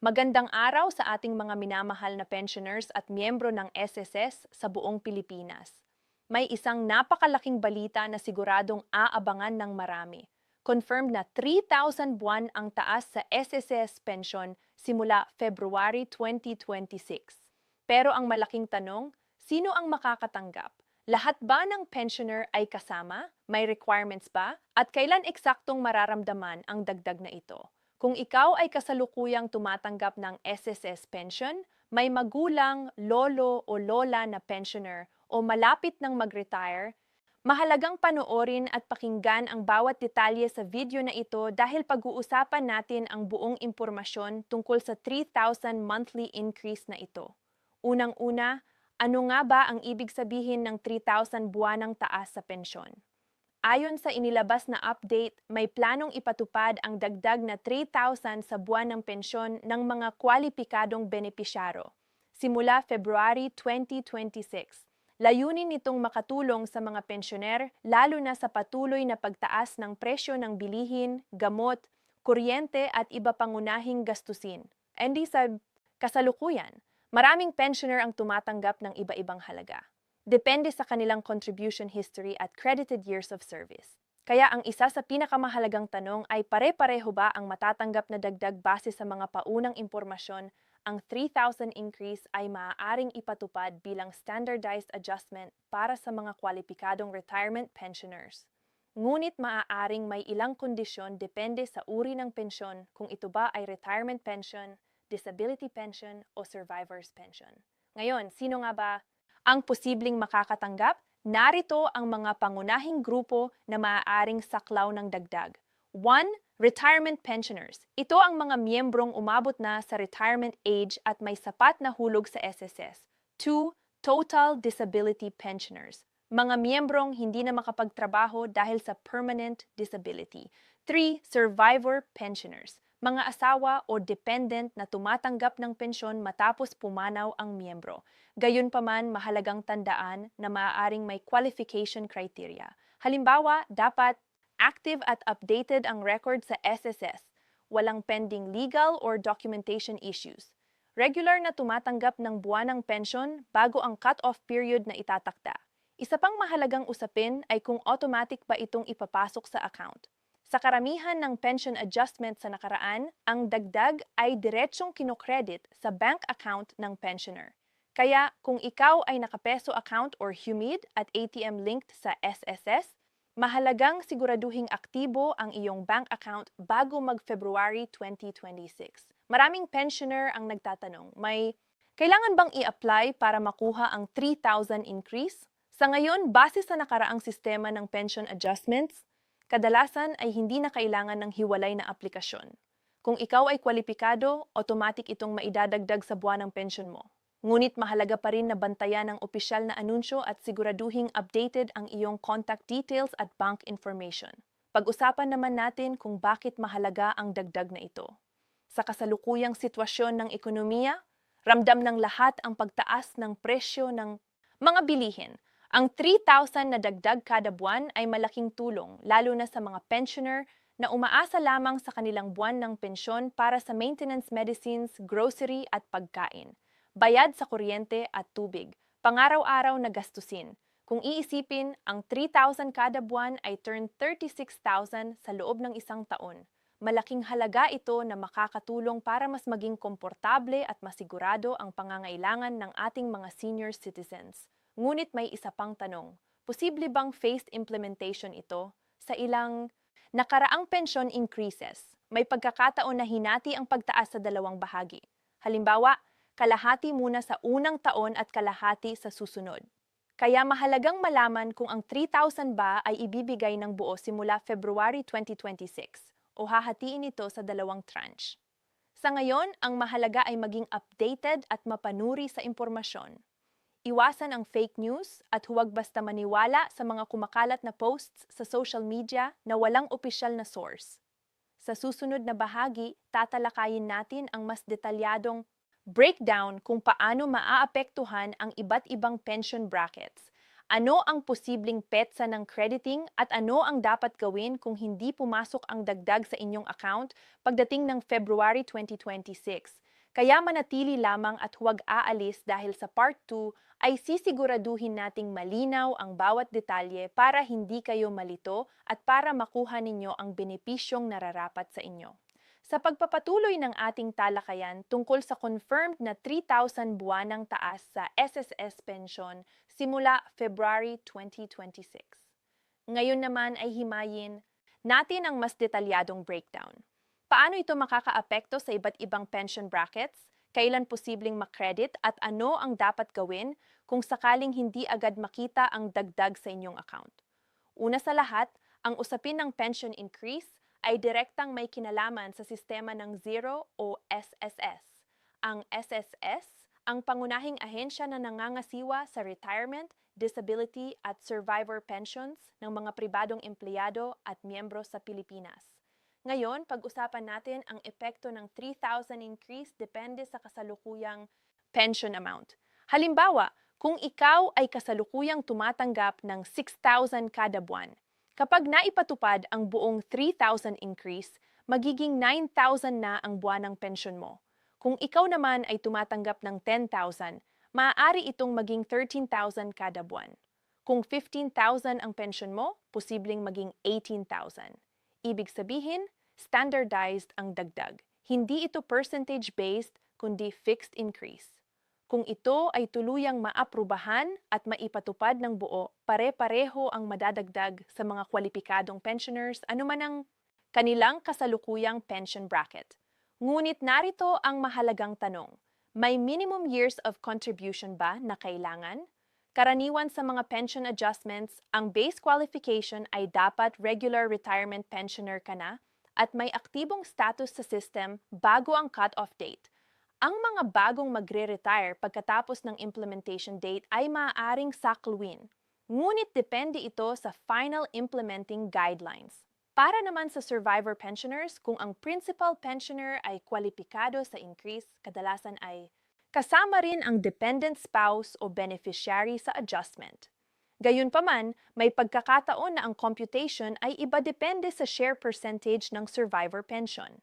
Magandang araw sa ating mga minamahal na pensioners at miyembro ng SSS sa buong Pilipinas. May isang napakalaking balita na siguradong aabangan ng marami. Confirmed na 3,000 buwan ang taas sa SSS pension simula February 2026. Pero ang malaking tanong, sino ang makakatanggap? Lahat ba ng pensioner ay kasama? May requirements ba? At kailan eksaktong mararamdaman ang dagdag na ito? Kung ikaw ay kasalukuyang tumatanggap ng SSS pension, may magulang, lolo o lola na pensioner o malapit ng mag-retire, mahalagang panoorin at pakinggan ang bawat detalye sa video na ito dahil pag-uusapan natin ang buong impormasyon tungkol sa 3,000 monthly increase na ito. Unang-una, ano nga ba ang ibig sabihin ng 3,000 buwanang taas sa pensyon? Ayon sa inilabas na update, may planong ipatupad ang dagdag na 3,000 sa buwan ng pensyon ng mga kwalipikadong benepisyaro. Simula February 2026, layunin nitong makatulong sa mga pensyoner lalo na sa patuloy na pagtaas ng presyo ng bilihin, gamot, kuryente at iba pangunahing gastusin. Hindi sa kasalukuyan, maraming pensioner ang tumatanggap ng iba-ibang halaga. Depende sa kanilang contribution history at credited years of service. Kaya ang isa sa pinakamahalagang tanong ay pare-pareho ba ang matatanggap na dagdag base sa mga paunang impormasyon? Ang 3,000 increase ay maaaring ipatupad bilang standardized adjustment para sa mga kwalipikadong retirement pensioners. Ngunit maaaring may ilang kondisyon depende sa uri ng pensyon kung ito ba ay retirement pension, disability pension o survivor's pension. Ngayon, sino nga ba ang posibleng makakatanggap? Narito ang mga pangunahing grupo na maaaring saklaw ng dagdag. 1. Retirement pensioners. Ito ang mga miyembrong umabot na sa retirement age at may sapat na hulog sa SSS. 2. Total disability pensioners. Mga miyembrong hindi na makapagtrabaho dahil sa permanent disability. 3. Survivor pensioners. Mga asawa o dependent na tumatanggap ng pensyon matapos pumanaw ang miyembro. Gayunpaman, mahalagang tandaan na maaaring may qualification criteria. Halimbawa, dapat active at updated ang record sa SSS, walang pending legal or documentation issues. Regular na tumatanggap ng buwanang pensyon bago ang cut-off period na itatakda. Isa pang mahalagang usapin ay kung automatic ba itong ipapasok sa account. Sa karamihan ng pension adjustment sa nakaraan, ang dagdag ay diretsyong kinokredit sa bank account ng pensioner. Kaya kung ikaw ay nakapeso account or HUMID at ATM linked sa SSS, mahalagang siguraduhing aktibo ang iyong bank account bago mag-February 2026. Maraming pensioner ang nagtatanong, may kailangan bang i-apply para makuha ang 3,000 increase? Sa ngayon, base sa nakaraang sistema ng pension adjustments, kadalasan ay hindi na kailangan ng hiwalay na aplikasyon. Kung ikaw ay kwalipikado, automatic itong maidadagdag sa buwan ng pensyon mo. Ngunit mahalaga pa rin na bantayan ang opisyal na anunsyo at siguraduhing updated ang iyong contact details at bank information. Pag-usapan naman natin kung bakit mahalaga ang dagdag na ito. Sa kasalukuyang sitwasyon ng ekonomiya, ramdam ng lahat ang pagtaas ng presyo ng mga bilihin. Ang 3,000 na dagdag kada buwan ay malaking tulong, lalo na sa mga pensioner na umaasa lamang sa kanilang buwan ng pensyon para sa maintenance medicines, grocery at pagkain, bayad sa kuryente at tubig, pangaraw-araw na gastusin. Kung iisipin, ang 3,000 kada buwan ay turn 36,000 sa loob ng isang taon. Malaking halaga ito na makakatulong para mas maging komportable at masigurado ang pangangailangan ng ating mga senior citizens. Ngunit may isa pang tanong, posible bang phased implementation ito? Sa ilang nakaraang pension increases, may pagkakataon na hinati ang pagtaas sa dalawang bahagi. Halimbawa, kalahati muna sa unang taon at kalahati sa susunod. Kaya mahalagang malaman kung ang 3,000 ba ay ibibigay ng buo simula February 2026 o hahatiin ito sa dalawang tranche. Sa ngayon, ang mahalaga ay maging updated at mapanuri sa impormasyon. Iwasan ang fake news at huwag basta maniwala sa mga kumakalat na posts sa social media na walang opisyal na source. Sa susunod na bahagi, tatalakayin natin ang mas detalyadong breakdown kung paano maaapektuhan ang iba't ibang pension brackets. Ano ang posibleng petsa ng crediting at ano ang dapat gawin kung hindi pumasok ang dagdag sa inyong account pagdating ng February 2026. Kaya manatili lamang at huwag aalis dahil sa Part 2 ay sisiguraduhin nating malinaw ang bawat detalye para hindi kayo malito at para makuha ninyo ang benepisyong nararapat sa inyo. Sa pagpapatuloy ng ating talakayan tungkol sa confirmed na 3,000 buwanang taas sa SSS pension simula February 2026. Ngayon naman ay himayin natin ang mas detalyadong breakdown. Paano ito makakaapekto sa iba't ibang pension brackets? Kailan posibleng makredit at ano ang dapat gawin kung sakaling hindi agad makita ang dagdag sa inyong account? Una sa lahat, ang usapin ng pension increase ay direktang may kinalaman sa sistema ng Zero o SSS. Ang SSS, ang pangunahing ahensya na nangangasiwa sa retirement, disability at survivor pensions ng mga pribadong empleyado at miyembro sa Pilipinas. Ngayon, pag-usapan natin ang epekto ng 3,000 increase depende sa kasalukuyang pension amount. Halimbawa, kung ikaw ay kasalukuyang tumatanggap ng 6,000 kada buwan, kapag naipatupad ang buong 3,000 increase, magiging 9,000 na ang buwanang pension mo. Kung ikaw naman ay tumatanggap ng 10,000, maaari itong maging 13,000 kada buwan. Kung 15,000 ang pension mo, posibleng maging 18,000. Ibig sabihin, standardized ang dagdag. Hindi ito percentage-based, kundi fixed increase. Kung ito ay tuluyang maaprubahan at maipatupad ng buo, pare-pareho ang madadagdag sa mga kwalipikadong pensioners anuman ang kanilang kasalukuyang pension bracket. Ngunit narito ang mahalagang tanong, may minimum years of contribution ba na kailangan? Karaniwan sa mga pension adjustments, ang base qualification ay dapat regular retirement pensioner ka na at may aktibong status sa system bago ang cut-off date. Ang mga bagong magre-retire pagkatapos ng implementation date ay maaaring sakluin. Ngunit depende ito sa final implementing guidelines. Para naman sa survivor pensioners, kung ang principal pensioner ay kwalipikado sa increase, kadalasan ay kasama rin ang dependent spouse o beneficiary sa adjustment. Gayunpaman, may pagkakataon na ang computation ay iba depende sa share percentage ng survivor pension.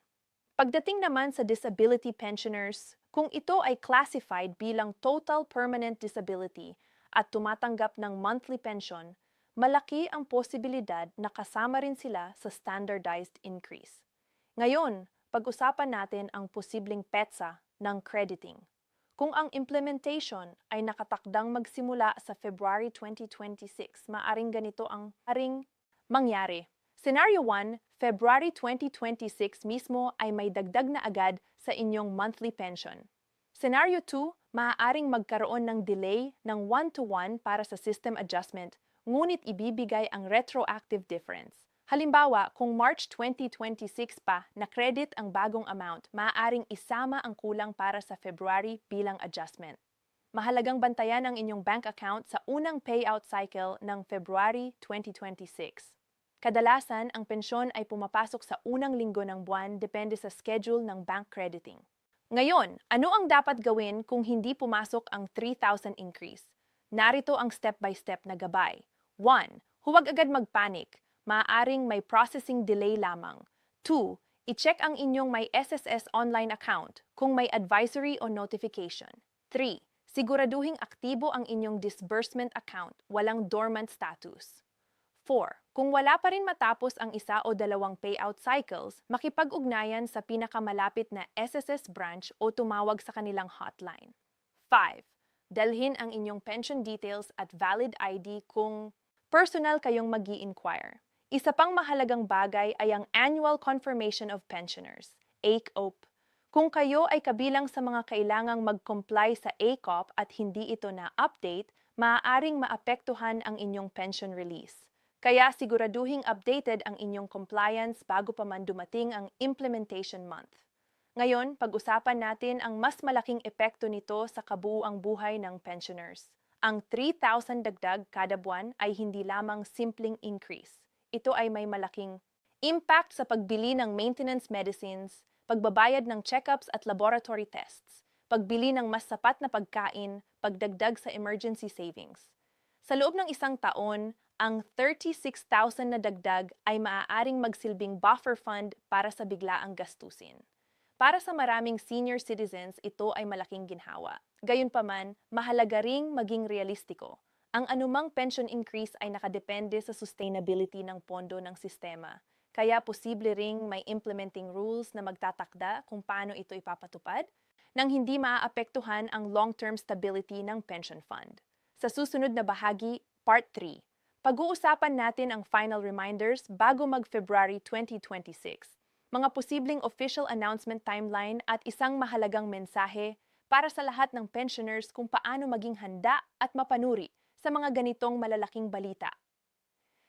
Pagdating naman sa disability pensioners, kung ito ay classified bilang total permanent disability at tumatanggap ng monthly pension, malaki ang posibilidad na kasama rin sila sa standardized increase. Ngayon, pag-usapan natin ang posibleng petsa ng crediting. Kung ang implementation ay nakatakdang magsimula sa February 2026, maaring ganito ang mangyari. Scenario 1, February 2026 mismo ay may dagdag na agad sa inyong monthly pension. Scenario 2, maaaring magkaroon ng delay ng 1-to-1 para sa system adjustment, ngunit ibibigay ang retroactive difference. Halimbawa, kung March 2026 pa na-credit ang bagong amount, maaaring isama ang kulang para sa February bilang adjustment. Mahalagang bantayan ang inyong bank account sa unang payout cycle ng February 2026. Kadalasan, ang pensyon ay pumapasok sa unang linggo ng buwan depende sa schedule ng bank crediting. Ngayon, ano ang dapat gawin kung hindi pumasok ang 3,000 increase? Narito ang step-by-step na gabay. 1. Huwag agad magpanik. Maaaring may processing delay lamang. 2. I-check ang inyong may SSS online account kung may advisory o notification. 3. Siguraduhing aktibo ang inyong disbursement account, walang dormant status. 4. Kung wala pa rin matapos ang isa o dalawang payout cycles, makipag-ugnayan sa pinakamalapit na SSS branch o tumawag sa kanilang hotline. 5. Dalhin ang inyong pension details at valid ID kung personal kayong mag-i-inquire. Isa pang mahalagang bagay ay ang Annual Confirmation of Pensioners, ACOP. Kung kayo ay kabilang sa mga kailangang mag-comply sa ACOP at hindi ito na-update, maaaring maapektuhan ang inyong pension release. Kaya siguraduhing updated ang inyong compliance bago pa man dumating ang implementation month. Ngayon, pag-usapan natin ang mas malaking epekto nito sa kabuuang buhay ng pensioners. Ang 3,000 dagdag kada buwan ay hindi lamang simpleng increase. Ito ay may malaking impact sa pagbili ng maintenance medicines, pagbabayad ng checkups at laboratory tests, pagbili ng mas sapat na pagkain, pagdagdag sa emergency savings. Sa loob ng isang taon, ang 36,000 na dagdag ay maaaring magsilbing buffer fund para sa biglaang gastusin. Para sa maraming senior citizens, ito ay malaking ginhawa. Gayunpaman, mahalaga ring maging realistiko. Ang anumang pension increase ay nakadepende sa sustainability ng pondo ng sistema. Kaya posible ring may implementing rules na magtatakda kung paano ito ipapatupad nang hindi maaapektuhan ang long-term stability ng pension fund. Sa susunod na bahagi, Part 3, pag-uusapan natin ang final reminders bago mag-February 2026, mga posibleng official announcement timeline at isang mahalagang mensahe para sa lahat ng pensioners kung paano maging handa at mapanuri sa mga ganitong malalaking balita.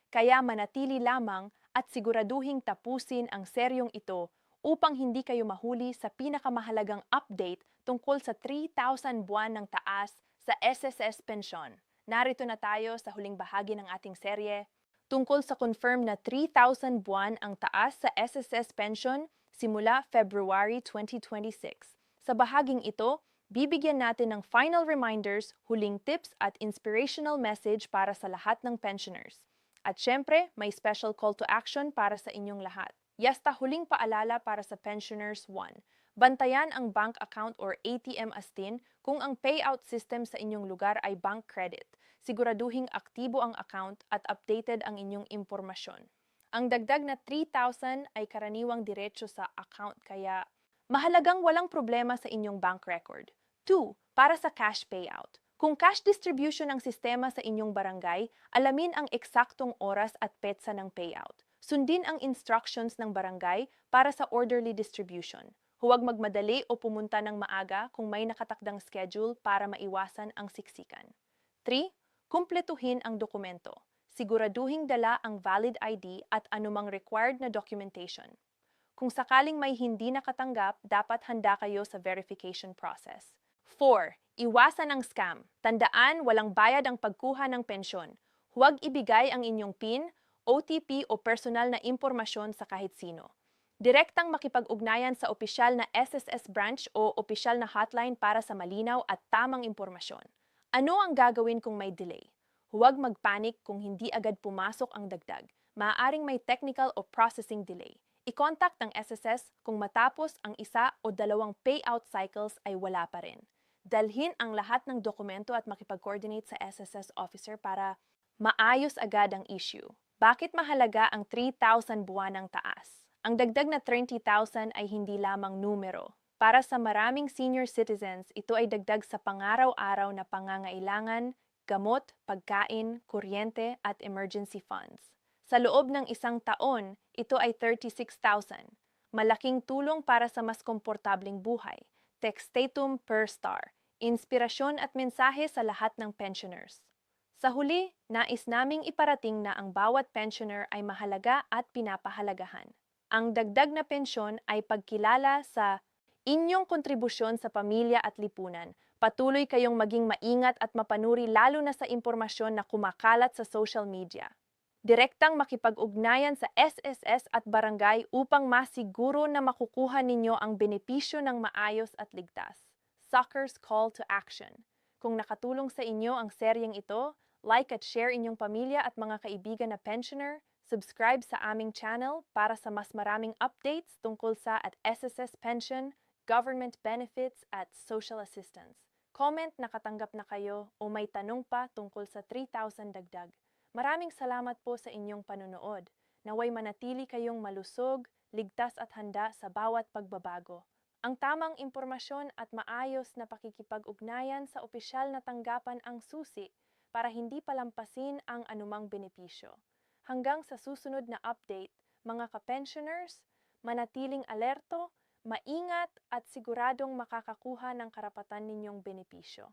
Kaya manatili lamang at siguraduhing tapusin ang seryong ito upang hindi kayo mahuli sa pinakamahalagang update tungkol sa 3,000 buwan ng taas sa SSS Pensyon. Narito na tayo sa huling bahagi ng ating serye tungkol sa confirm na 3,000 buwan ang taas sa SSS Pension simula February 2026. Sa bahaging ito, bibigyan natin ng final reminders, huling tips at inspirational message para sa lahat ng pensioners. At syempre, may special call to action para sa inyong lahat. Yasta huling paalala para sa pensioners 1. Bantayan ang bank account or ATM astin kung ang payout system sa inyong lugar ay bank credit. Siguraduhing aktibo ang account at updated ang inyong impormasyon. Ang dagdag na 3,000 ay karaniwang diretso sa account kaya mahalagang walang problema sa inyong bank record. 2. Para sa cash payout. Kung cash distribution ang sistema sa inyong barangay, alamin ang eksaktong oras at petsa ng payout. Sundin ang instructions ng barangay para sa orderly distribution. Huwag magmadali o pumunta ng maaga kung may nakatakdang schedule para maiwasan ang siksikan. 3. Kumpletuhin ang dokumento. Siguraduhing dala ang valid ID at anumang required na documentation. Kung sakaling may hindi nakatanggap, dapat handa kayo sa verification process. 4. Iwasan ang scam. Tandaan, walang bayad ang pagkuha ng pensyon. Huwag ibigay ang inyong PIN, OTP o personal na impormasyon sa kahit sino. Direktang makipag-ugnayan sa opisyal na SSS branch o opisyal na hotline para sa malinaw at tamang impormasyon. Ano ang gagawin kung may delay? Huwag magpanik kung hindi agad pumasok ang dagdag. Maaaring may technical o processing delay. I-contact ng SSS kung matapos ang isa o dalawang payout cycles ay wala pa rin. Dalhin ang lahat ng dokumento at makipag-coordinate sa SSS officer para maayos agad ang issue. Bakit mahalaga ang 3,000 buwan ng taas? Ang dagdag na 30,000 ay hindi lamang numero. Para sa maraming senior citizens, ito ay dagdag sa pangaraw-araw na pangangailangan, gamot, pagkain, kuryente at emergency funds. Sa loob ng isang taon, ito ay 36,000. Malaking tulong para sa mas komportabling buhay. Textatum per star. Inspirasyon at mensahe sa lahat ng pensioners. Sa huli, nais naming iparating na ang bawat pensioner ay mahalaga at pinapahalagahan. Ang dagdag na pensyon ay pagkilala sa inyong kontribusyon sa pamilya at lipunan. Patuloy kayong maging maingat at mapanuri lalo na sa impormasyon na kumakalat sa social media. Direktang makipag-ugnayan sa SSS at barangay upang masiguro na makukuha ninyo ang benepisyo ng maayos at ligtas. Sucker's Call to Action. Kung nakatulong sa inyo ang seryeng ito, like at share inyong pamilya at mga kaibigan na pensioner, subscribe sa aming channel para sa mas maraming updates tungkol sa at SSS pension, government benefits at social assistance. Comment na katanggap na kayo o may tanong pa tungkol sa 3,000 dagdag. Maraming salamat po sa inyong panunood. Naway manatili kayong malusog, ligtas at handa sa bawat pagbabago. Ang tamang impormasyon at maayos na pakikipag-ugnayan sa opisyal na tanggapan ang susi para hindi palampasin ang anumang benepisyo. Hanggang sa susunod na update, mga ka-pensioners, manatiling alerto, maingat at siguradong makakakuha ng karapatan ninyong benepisyo.